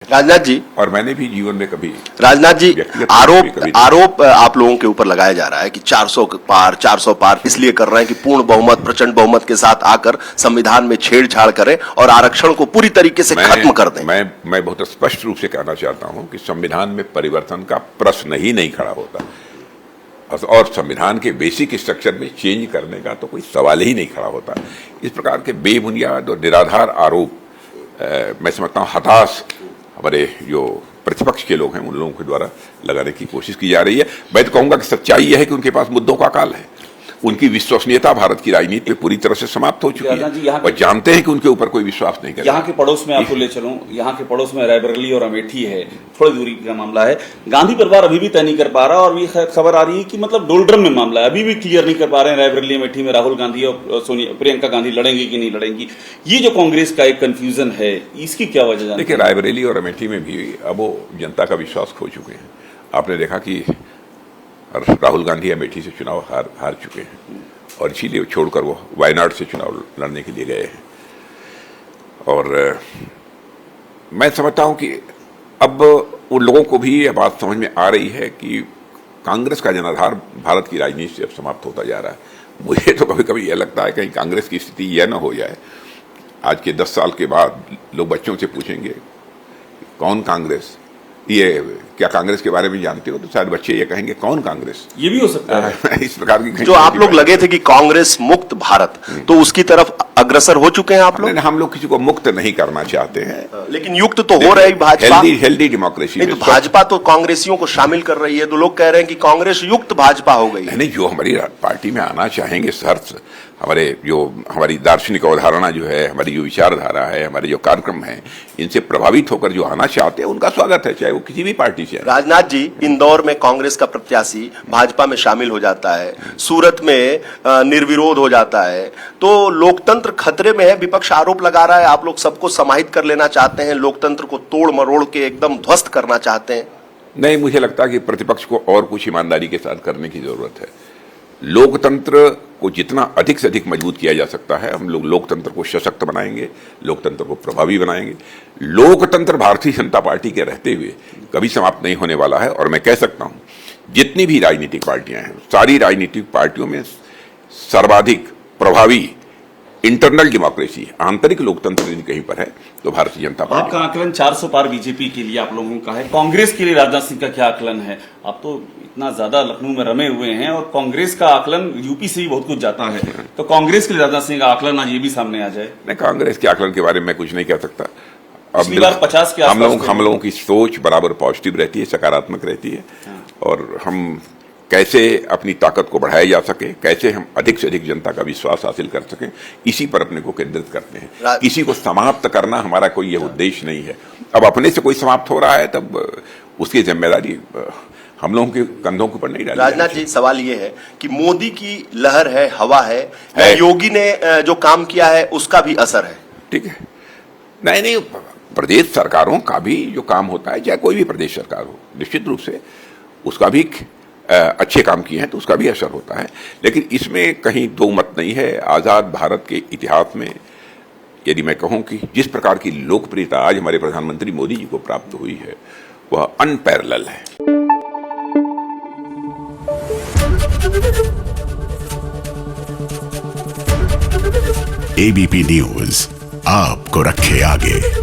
राजनाथ जी, और मैंने भी जीवन में कभी राजनाथ जी, कभी आरोप आप लोगों के ऊपर लगाया जा रहा है कि 400 पार इसलिए कर रहे हैं कि पूर्ण बहुमत, प्रचंड बहुमत के साथ आकर संविधान में छेड़छाड़ करें और आरक्षण को पूरी तरीके से खत्म कर दें। मैं बहुत स्पष्ट रूप से कहना चाहता हूं कि संविधान में परिवर्तन का प्रश्न ही नहीं खड़ा होता और संविधान के बेसिक स्ट्रक्चर में चेंज करने का तो कोई सवाल ही नहीं खड़ा होता। इस प्रकार के बेबुनियाद और निराधार आरोप मैं समझता हूं हताश हमारे जो प्रतिपक्ष के लोग हैं उन लोगों के द्वारा लगाने की कोशिश की जा रही है। मैं तो कहूंगा कि सच्चाई यह है कि उनके पास मुद्दों का अकाल है। उनकी विश्वसनीयता भारत की राजनीति में पूरी तरह से समाप्त हो चुकी है और जानते हैं कि उनके ऊपर कोई विश्वास नहीं करेगा। यहाँ के पड़ोस में आपको ले चलूं, यहाँ के पड़ोस में रायबरेली और अमेठी है, थोड़ी दूरी का मामला है। गांधी परिवार अभी भी तय नहीं कर पा रहा और भी खबर आ रही है कि मतलब डोलड्रम में मामला है, अभी भी क्लियर नहीं कर पा रहे हैं रायबरेली अमेठी में राहुल गांधी और प्रियंका गांधी लड़ेंगी कि नहीं लड़ेंगी। ये जो कांग्रेस का एक कंफ्यूजन है, इसकी क्या वजह? देखिए, रायबरेली और अमेठी में भी अब वो जनता का विश्वास खो चुके हैं। आपने देखा कि राहुल गांधी अमेठी से चुनाव हार चुके हैं और इसीलिए छोड़कर वो वायनाड से चुनाव लड़ने के लिए गए हैं। और मैं समझता हूं कि अब उन लोगों को भी यह बात समझ में आ रही है कि कांग्रेस का जनाधार भारत की राजनीति से अब समाप्त होता जा रहा है। मुझे तो कभी कभी यह लगता है कहीं कांग्रेस की स्थिति यह न हो जाए, आज के 10 साल के बाद लोग बच्चों से पूछेंगे कौन कांग्रेस, ये क्या कांग्रेस के बारे में जानते हो, तो शायद बच्चे ये कहेंगे कौन कांग्रेस। ये भी हो सकता है इस प्रकार की जो आप लोग लगे थे कि कांग्रेस मुक्त भारत, तो उसकी तरफ अग्रसर हो चुके हैं आप लोग? हम लोग किसी को मुक्त नहीं करना चाहते हैं, लेकिन युक्त तो हो रही भाजपा। हेल्दी डेमोक्रेसी तो भाजपा तो कांग्रेसियों को शामिल कर रही है, तो लोग कह रहे हैं कि कांग्रेस युक्त भाजपा हो गई है। नहीं, जो हमारी पार्टी में आना चाहेंगे शर्त, हमारी दार्शनिक अवधारणा जो है, हमारी जो विचारधारा है, हमारे जो कार्यक्रम है, इनसे प्रभावित होकर जो आना चाहते हैं उनका स्वागत है, चाहे वो किसी भी पार्टी से। राजनाथ जी, इंदौर में कांग्रेस का प्रत्याशी भाजपा में शामिल हो जाता है, सूरत में निर्विरोध हो जाता है, तो लोकतंत्र खतरे में है। विपक्ष आरोप लगा रहा है आप लोग सबको समाहित कर लेना चाहते हैं, लोकतंत्र को तोड़ मरोड़ के एकदम ध्वस्त करना चाहते हैं। नहीं, मुझे लगता है कि प्रतिपक्ष को और कुछ ईमानदारी के साथ करने की जरूरत है। लोकतंत्र को जितना अधिक से अधिक मजबूत किया जा सकता है, हम लोग लोकतंत्र को सशक्त बनाएंगे, लोकतंत्र को प्रभावी बनाएंगे। लोकतंत्र भारतीय जनता पार्टी के रहते हुए कभी समाप्त नहीं होने वाला है। और मैं कह सकता हूं जितनी भी राजनीतिक पार्टियां हैं, सारी राजनीतिक पार्टियों में सर्वाधिक प्रभावी इंटरनल डेमोक्रेसी, आंतरिक लोकतंत्र यदि कहीं पर है तो भारतीय जनता पार्टी। आपका आकलन 400 पार बीजेपी के लिए आप लोगों का है, कांग्रेस के लिए राजनाथ सिंह का क्या आकलन है? आप तो इतना ज्यादा लखनऊ में रमे हुए हैं और कांग्रेस का आकलन यूपी से ही बहुत कुछ जाता है, तो कांग्रेस के लिए राजनाथ सिंह का आकलन आज ये भी सामने आ जाए। नहीं, कांग्रेस के आकलन के बारे में कुछ नहीं कह सकता। पिछली बार 50 के आसपास हम लोगों की सोच बराबर पॉजिटिव रहती है, सकारात्मक रहती है। और हम कैसे अपनी ताकत को बढ़ाया जा सके, कैसे हम अधिक से अधिक जनता का विश्वास हासिल कर सकें, इसी पर अपने को केंद्रित करते हैं। किसी को समाप्त करना हमारा कोई यह उद्देश्य नहीं है। अब अपने से कोई समाप्त हो रहा है तब उसकी जिम्मेदारी हम लोगों के कंधों के ऊपर नहीं डाली। राजनाथ जी, सवाल ये है कि मोदी की लहर है, हवा है, योगी ने जो काम किया है उसका भी असर है? ठीक है, नहीं, प्रदेश सरकारों का भी जो काम होता है, चाहे कोई भी प्रदेश सरकार हो, निश्चित रूप से उसका भी अच्छे काम किए हैं तो उसका भी असर होता है। लेकिन इसमें कहीं दो मत नहीं है। आजाद भारत के इतिहास में यदि मैं कहूं कि जिस प्रकार की लोकप्रियता आज हमारे प्रधानमंत्री मोदी जी को प्राप्त हुई है वह अनपैरेलल है। एबीपी न्यूज आपको रखे आगे।